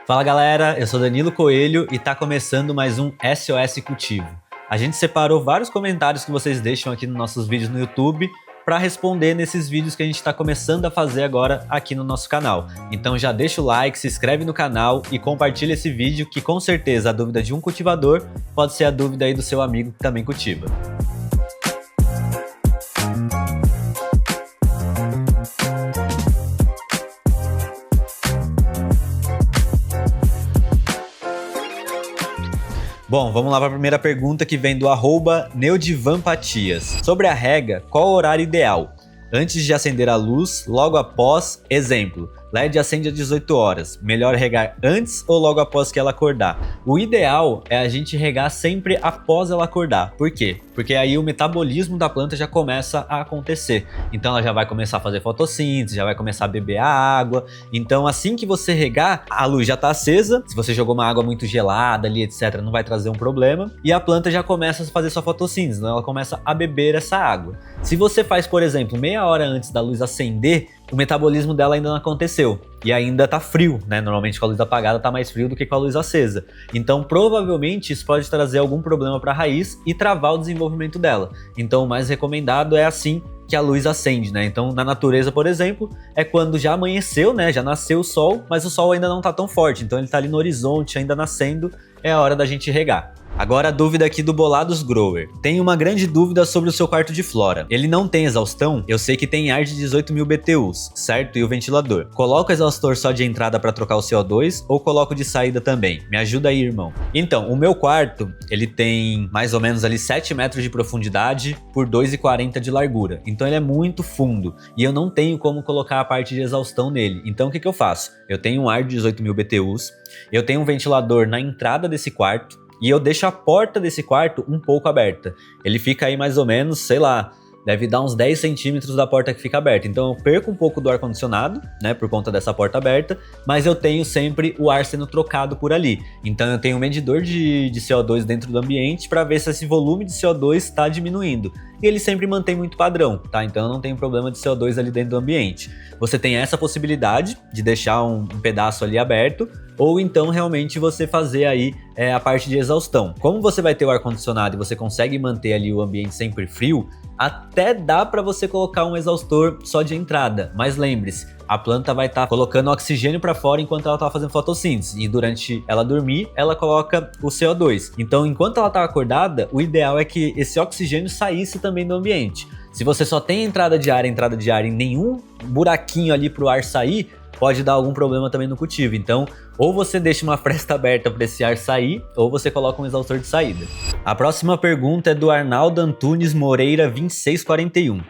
Fala galera, eu sou Danilo Coelho e tá começando mais um SOS Cultivo. A gente separou vários comentários que vocês deixam aqui nos nossos vídeos no YouTube para responder nesses vídeos que a gente está começando a fazer agora aqui no nosso canal. Então já deixa o like, se inscreve no canal e compartilha esse vídeo que com certeza a dúvida de um cultivador pode ser a dúvida aí do seu amigo que também cultiva. Bom, vamos lá para a primeira pergunta que vem do @Neudivampatias. Sobre a rega, qual o horário ideal? Antes de acender a luz, logo após, exemplo, LED acende às 18 horas. Melhor regar antes ou logo após que ela acordar? O ideal é a gente regar sempre após ela acordar. Por quê? Porque aí o metabolismo da planta já começa a acontecer. Então ela já vai começar a fazer fotossíntese, já vai começar a beber a água. Então assim que você regar, a luz já está acesa. Se você jogou uma água muito gelada ali, etc, não vai trazer um problema. E a planta já começa a fazer sua fotossíntese, então ela começa a beber essa água. Se você faz, por exemplo, meia hora antes da luz acender, o metabolismo dela ainda não aconteceu e ainda tá frio, né? Normalmente com a luz apagada tá mais frio do que com a luz acesa. Então provavelmente isso pode trazer algum problema para a raiz e travar o desenvolvimento dela. Então o mais recomendado é assim que a luz acende, né? Então na natureza, por exemplo, é quando já amanheceu, né? Já nasceu o sol, mas o sol ainda não tá tão forte, então ele tá ali no horizonte ainda nascendo, é a hora da gente regar. Agora a dúvida aqui do Bolados Grower. Tenho uma grande dúvida sobre o seu quarto de flora. Ele não tem exaustão? Eu sei que tem ar de 18.000 BTUs, certo? E o ventilador. Coloco o exaustor só de entrada para trocar o CO2 ou coloco de saída também? Me ajuda aí, irmão. Então, o meu quarto, ele tem mais ou menos ali 7 metros de profundidade por 2,40 de largura. Então ele é muito fundo e eu não tenho como colocar a parte de exaustão nele. Então o que eu faço? Eu tenho um ar de 18.000 BTUs, eu tenho um ventilador na entrada desse quarto, e eu deixo a porta desse quarto um pouco aberta. Ele fica aí mais ou menos, sei lá, deve dar uns 10 centímetros da porta que fica aberta. Então eu perco um pouco do ar-condicionado, né, por conta dessa porta aberta, mas eu tenho sempre o ar sendo trocado por ali. Então eu tenho um medidor de CO2 dentro do ambiente para ver se esse volume de CO2 está diminuindo. E ele sempre mantém muito padrão, tá? Então eu não tenho problema de CO2 ali dentro do ambiente. Você tem essa possibilidade de deixar um pedaço ali aberto, ou então realmente você fazer aí a parte de exaustão. Como você vai ter o ar-condicionado e você consegue manter ali o ambiente sempre frio, até dá para você colocar um exaustor só de entrada, mas lembre-se, a planta vai estar colocando oxigênio para fora enquanto ela está fazendo fotossíntese, e durante ela dormir, ela coloca o CO2. Então, enquanto ela está acordada, o ideal é que esse oxigênio saísse também do ambiente. Se você só tem entrada de ar e nenhum buraquinho ali para o ar sair, pode dar algum problema também no cultivo. Então, ou você deixa uma fresta aberta para esse ar sair, ou você coloca um exaustor de saída. A próxima pergunta é do Arnaldo Antunes Moreira 2641.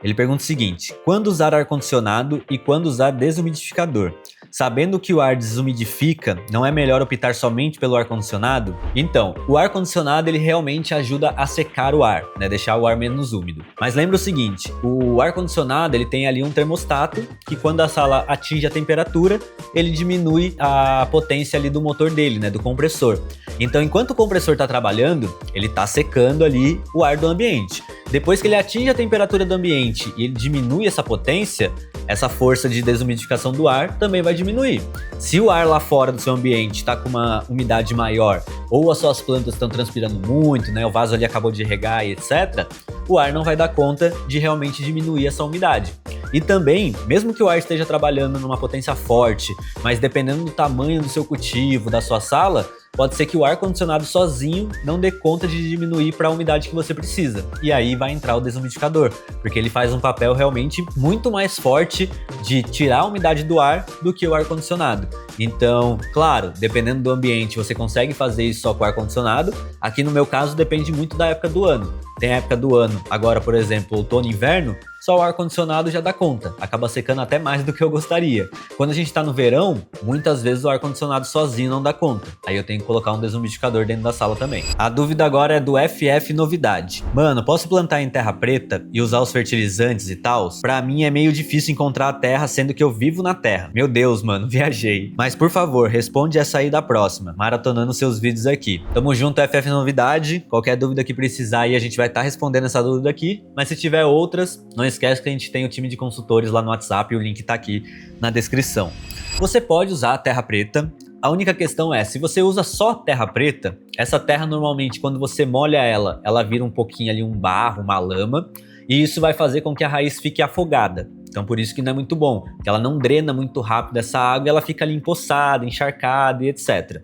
Ele pergunta o seguinte: quando usar ar-condicionado e quando usar desumidificador? Sabendo que o ar desumidifica, não é melhor optar somente pelo ar-condicionado? Então, o ar-condicionado ele realmente ajuda a secar o ar, né? Deixar o ar menos úmido. Mas lembra o seguinte, o ar-condicionado ele tem ali um termostato que quando a sala atinge a temperatura, ele diminui a potência ali do motor dele, né? Do compressor. Então, enquanto o compressor está trabalhando, ele está secando ali o ar do ambiente. Depois que ele atinge a temperatura do ambiente e ele diminui essa potência, essa força de desumidificação do ar também vai diminuir. Se o ar lá fora do seu ambiente está com uma umidade maior ou as suas plantas estão transpirando muito, né, o vaso ali acabou de regar e etc., o ar não vai dar conta de realmente diminuir essa umidade. E também, mesmo que o ar esteja trabalhando numa potência forte, mas dependendo do tamanho do seu cultivo, da sua sala, pode ser que o ar-condicionado sozinho não dê conta de diminuir para a umidade que você precisa. E aí vai entrar o desumidificador, porque ele faz um papel realmente muito mais forte de tirar a umidade do ar do que o ar-condicionado. Então, claro, dependendo do ambiente, você consegue fazer isso só com ar-condicionado. Aqui no meu caso depende muito da época do ano. Tem a época do ano, agora por exemplo, outono e inverno, só o ar-condicionado já dá conta, acaba secando até mais do que eu gostaria. Quando a gente tá no verão, muitas vezes o ar-condicionado sozinho não dá conta, aí eu tenho que colocar um desumidificador dentro da sala também. A dúvida agora é do FF Novidade. Mano, posso plantar em terra preta e usar os fertilizantes e tal? Pra mim é meio difícil encontrar a terra, sendo que eu vivo na terra. Meu Deus, mano, viajei. Mas por favor, responde essa aí da próxima, maratonando seus vídeos aqui. Tamo junto, FF Novidade, qualquer dúvida que precisar aí a gente vai estar respondendo essa dúvida aqui, mas se tiver outras, não esquece que a gente tem o time de consultores lá no WhatsApp e o link tá aqui na descrição. Você pode usar a terra preta A única questão é, se você usa só terra preta, essa terra normalmente quando você molha ela, ela vira um pouquinho ali um barro, uma lama, e isso vai fazer com que a raiz fique afogada. Então por isso que não é muito bom, que ela não drena muito rápido essa água e ela fica ali empoçada, encharcada e etc.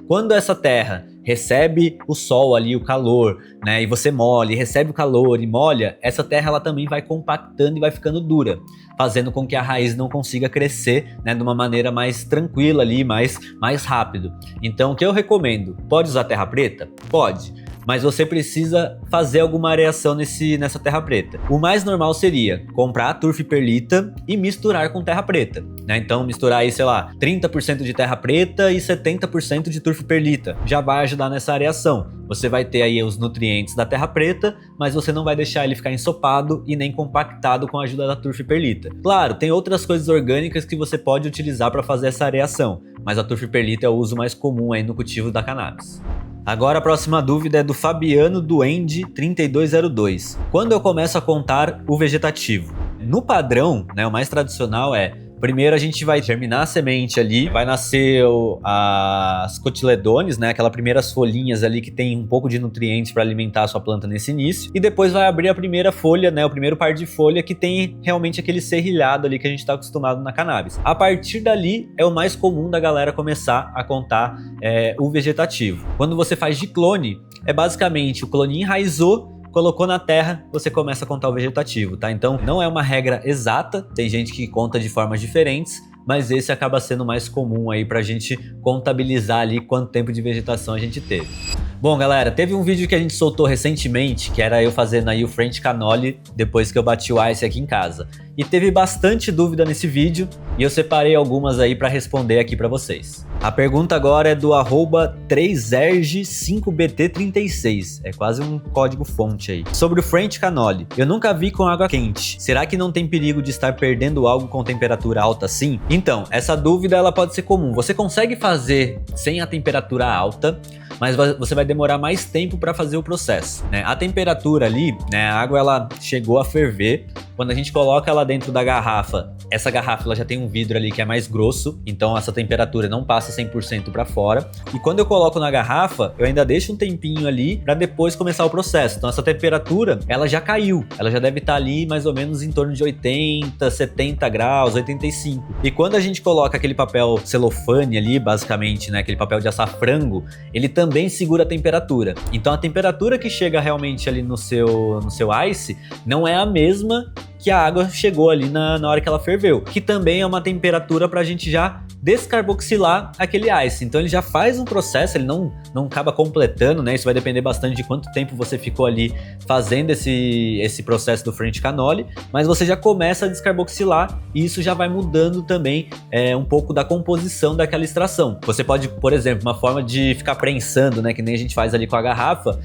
Quando essa terra recebe o sol ali, o calor, né, e você molha, e recebe o calor e molha, essa terra ela também vai compactando e vai ficando dura, fazendo com que a raiz não consiga crescer, né, de uma maneira mais tranquila ali, mais rápido. Então o que eu recomendo, pode usar terra preta? Pode. Mas você precisa fazer alguma areação nessa terra preta. O mais normal seria comprar a turf perlita e misturar com terra preta, né? Então misturar aí, sei lá, 30% de terra preta e 70% de turf perlita. Já vai ajudar nessa areação. Você vai ter aí os nutrientes da terra preta, mas você não vai deixar ele ficar ensopado e nem compactado com a ajuda da turf perlita. Claro, tem outras coisas orgânicas que você pode utilizar para fazer essa areação, mas a turf perlita é o uso mais comum aí no cultivo da cannabis. Agora a próxima dúvida é do Fabiano Duende 3202. Quando eu começo a contar o vegetativo? No padrão, né, o mais tradicional é, primeiro a gente vai germinar a semente ali, vai nascer as cotiledones, né, aquelas primeiras folhinhas ali que tem um pouco de nutrientes para alimentar a sua planta nesse início, e depois vai abrir a primeira folha, né, o primeiro par de folha que tem realmente aquele serrilhado ali que a gente está acostumado na cannabis. A partir dali é o mais comum da galera começar a contar o vegetativo. Quando você faz de clone, é basicamente o clone enraizou, colocou na terra, você começa a contar o vegetativo, tá? Então não é uma regra exata, tem gente que conta de formas diferentes, mas esse acaba sendo mais comum aí pra gente contabilizar ali quanto tempo de vegetação a gente teve. Bom, galera, teve um vídeo que a gente soltou recentemente, que era eu fazendo aí o French Cannoli depois que eu bati o ice aqui em casa. E teve bastante dúvida nesse vídeo e eu separei algumas aí para responder aqui para vocês. A pergunta agora é do @3erg5bt36, é quase um código fonte aí. Sobre o French Cannoli, eu nunca vi com água quente. Será que não tem perigo de estar perdendo algo com temperatura alta assim? Então, essa dúvida ela pode ser comum. Você consegue fazer sem a temperatura alta, mas você vai demorar mais tempo para fazer o processo, né? A temperatura ali, né, a água ela chegou a ferver. Quando a gente coloca ela dentro da garrafa, essa garrafa ela já tem um vidro ali que é mais grosso, então essa temperatura não passa 100% para fora. E quando eu coloco na garrafa, eu ainda deixo um tempinho ali para depois começar o processo. Então essa temperatura, ela já caiu, ela já deve estar ali mais ou menos em torno de 80, 70 graus, 85. E quando a gente coloca aquele papel celofane ali, basicamente, né, aquele papel de açafrango, ele também segura a temperatura. Então a temperatura que chega realmente ali no seu ice não é a mesma que a água chegou ali na hora que ela ferveu, que também é uma temperatura para a gente já descarboxilar aquele ice. Então ele já faz um processo, ele não acaba completando, né? Isso vai depender bastante de quanto tempo você ficou ali fazendo esse processo do French Cannoli, mas você já começa a descarboxilar e isso já vai mudando também um pouco da composição daquela extração. Você pode, por exemplo, uma forma de ficar prensando, né? Que nem a gente faz ali com a garrafa,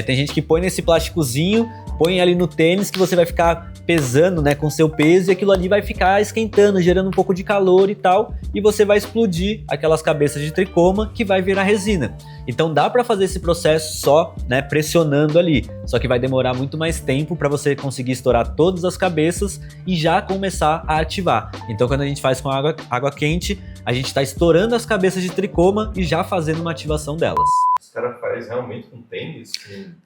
tem gente que põe nesse plásticozinho, põe ali no tênis que você vai ficar pesando, né, com seu peso, e aquilo ali vai ficar esquentando, gerando um pouco de calor e tal, e você vai explodir aquelas cabeças de tricoma que vai virar resina. Então dá para fazer esse processo só, né, pressionando ali, só que vai demorar muito mais tempo para você conseguir estourar todas as cabeças e já começar a ativar. Então quando a gente faz com água quente, a gente está estourando as cabeças de tricoma e já fazendo uma ativação delas. Os caras fazem realmente com tênis?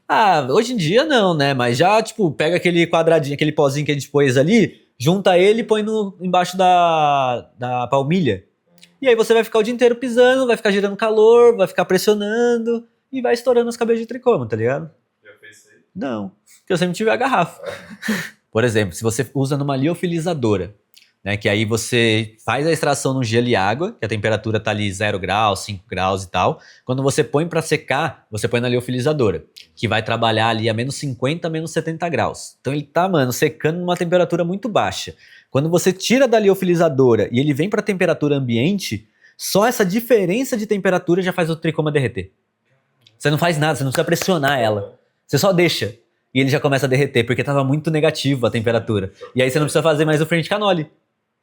Ah, hoje em dia não, né? Mas já, tipo, pega aquele quadradinho, aquele pozinho que a gente pôs ali, junta ele e põe embaixo da palmilha. E aí você vai ficar o dia inteiro pisando, vai ficar gerando calor, vai ficar pressionando e vai estourando as cabeças de tricoma, tá ligado? Já pensei. Não, porque eu sempre tive a garrafa. Por exemplo, se você usa numa liofilizadora, né, que aí você faz a extração no gelo e água, que a temperatura tá ali 0 graus, 5 graus e tal. Quando você põe para secar, você põe na liofilizadora, que vai trabalhar ali a menos 50, menos 70 graus. Então ele tá, mano, secando numa temperatura muito baixa. Quando você tira da liofilizadora e ele vem para temperatura ambiente, só essa diferença de temperatura já faz o tricoma derreter. Você não faz nada, você não precisa pressionar ela. Você só deixa e ele já começa a derreter, porque tava muito negativo a temperatura. E aí você não precisa fazer mais o French Cannoli.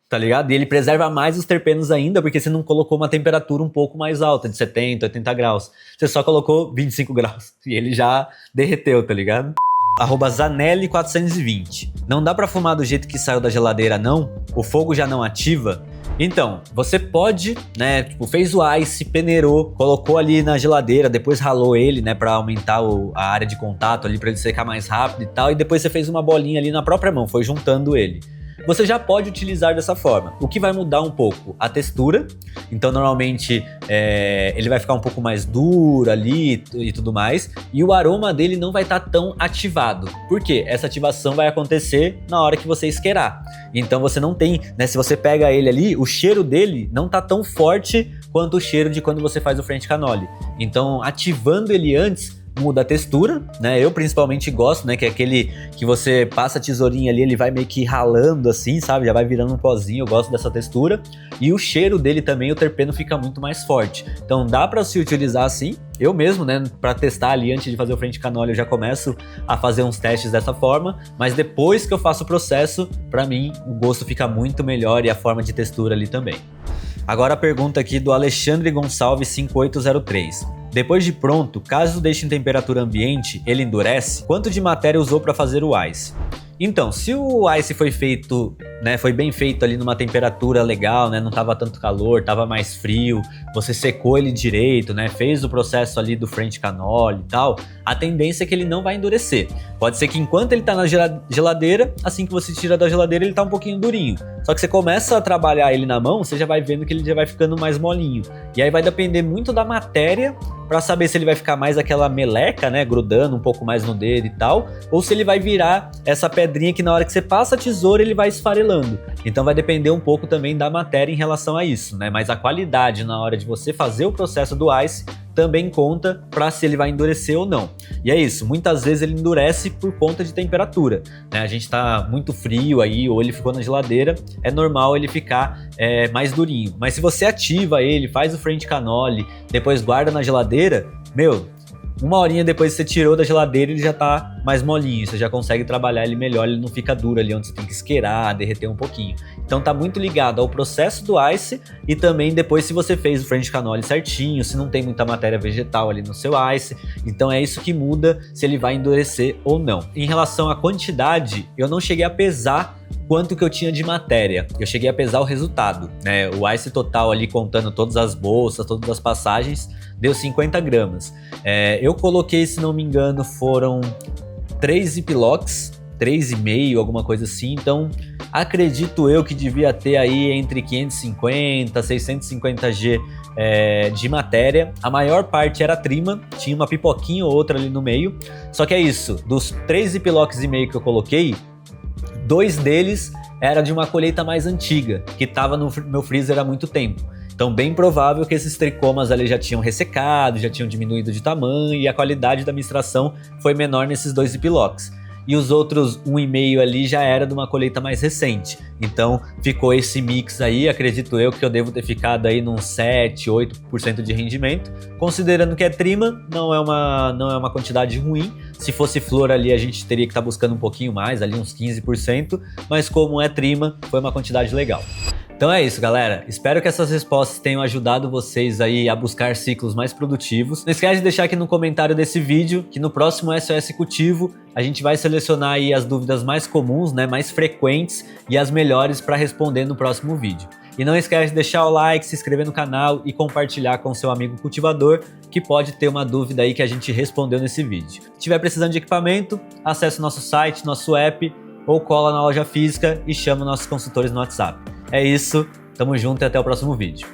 Tá ligado? E ele preserva mais os terpenos ainda, porque você não colocou uma temperatura um pouco mais alta, de 70, 80 graus. Você só colocou 25 graus. E ele já derreteu, tá ligado? @Zanelli420. Não dá pra fumar do jeito que saiu da geladeira, não? O fogo já não ativa? Então, você pode, né, tipo, fez o ice, peneirou, colocou ali na geladeira, depois ralou ele, né, pra aumentar a área de contato ali, pra ele secar mais rápido e tal, e depois você fez uma bolinha ali na própria mão, foi juntando ele. Você já pode utilizar dessa forma. O que vai mudar um pouco? A textura. Então, normalmente, ele vai ficar um pouco mais duro ali e tudo mais. E o aroma dele não vai estar tão ativado. Por quê? Essa ativação vai acontecer na hora que você isqueirar. Então, você não tem, né? Se você pega ele ali, o cheiro dele não tá tão forte quanto o cheiro de quando você faz o French cannoli. Então, ativando ele antes, muda a textura, né? Eu principalmente gosto, né? Que é aquele que você passa a tesourinha ali, ele vai meio que ralando assim, sabe? Já vai virando um pozinho, eu gosto dessa textura. E o cheiro dele também, o terpeno fica muito mais forte. Então dá pra se utilizar assim. Eu mesmo, né? Pra testar ali antes de fazer o French cannoli, eu já começo a fazer uns testes dessa forma. Mas depois que eu faço o processo, pra mim, o gosto fica muito melhor e a forma de textura ali também. Agora a pergunta aqui do Alexandre Gonçalves 5803. Depois de pronto, caso deixe em temperatura ambiente, ele endurece? Quanto de matéria usou para fazer o ice? Então, se o ice foi feito, né, foi bem feito ali numa temperatura legal, né, não tava tanto calor, tava mais frio, você secou ele direito, né, fez o processo ali do French cannoli e tal, a tendência é que ele não vai endurecer. Pode ser que enquanto ele tá na geladeira, assim que você tira da geladeira, ele tá um pouquinho durinho. Só que você começa a trabalhar ele na mão, você já vai vendo que ele já vai ficando mais molinho. E aí vai depender muito da matéria para saber se ele vai ficar mais aquela meleca, né, grudando um pouco mais no dedo e tal, ou se ele vai virar essa pedrinha que na hora que você passa a tesoura ele vai esfarelando. Então vai depender um pouco também da matéria em relação a isso, né? Mas a qualidade na hora de você fazer o processo do ice também conta para se ele vai endurecer ou não. E é isso, muitas vezes ele endurece por conta de temperatura, né? A gente tá muito frio aí, ou ele ficou na geladeira, é normal ele ficar mais durinho. Mas se você ativa ele, faz o French cannoli, depois guarda na geladeira, meu, uma horinha depois que você tirou da geladeira ele já tá mais molinho, você já consegue trabalhar ele melhor, ele não fica duro ali onde você tem que esqueirar, derreter um pouquinho. Então tá muito ligado ao processo do ice e também depois se você fez o French cannoli certinho, se não tem muita matéria vegetal ali no seu ice. Então é isso que muda se ele vai endurecer ou não. Em relação à quantidade, eu não cheguei a pesar quanto que eu tinha de matéria, eu cheguei a pesar o resultado, né? O ice total ali contando todas as bolsas, todas as passagens, deu 50 gramas. Eu coloquei, se não me engano, foram 3 ziplocs, 3,5, alguma coisa assim, então acredito eu que devia ter aí entre 550 e 650 G de matéria. A maior parte era trima, tinha uma pipoquinha ou outra ali no meio, só que é isso, dos 3 ziplocs e meio que eu coloquei, 2 deles era de uma colheita mais antiga, que estava no meu freezer há muito tempo. Então bem provável que esses tricomas ali já tinham ressecado, já tinham diminuído de tamanho e a qualidade da mistração foi menor nesses 2 ziplocs. E os outros 1,5 ali já era de uma colheita mais recente. Então ficou esse mix aí, acredito eu que eu devo ter ficado aí num 7, 8% de rendimento. Considerando que é trima, não é uma quantidade ruim. Se fosse flor ali a gente teria que estar buscando um pouquinho mais, ali uns 15%. Mas como é trima, foi uma quantidade legal. Então é isso, galera. Espero que essas respostas tenham ajudado vocês aí a buscar ciclos mais produtivos. Não esquece de deixar aqui no comentário desse vídeo que no próximo SOS Cultivo a gente vai selecionar aí as dúvidas mais comuns, né, mais frequentes e as melhores para responder no próximo vídeo. E não esquece de deixar o like, se inscrever no canal e compartilhar com seu amigo cultivador que pode ter uma dúvida aí que a gente respondeu nesse vídeo. Se estiver precisando de equipamento, acesse nosso site, nosso app ou cola na loja física e chama nossos consultores no WhatsApp. É isso, tamo junto e até o próximo vídeo.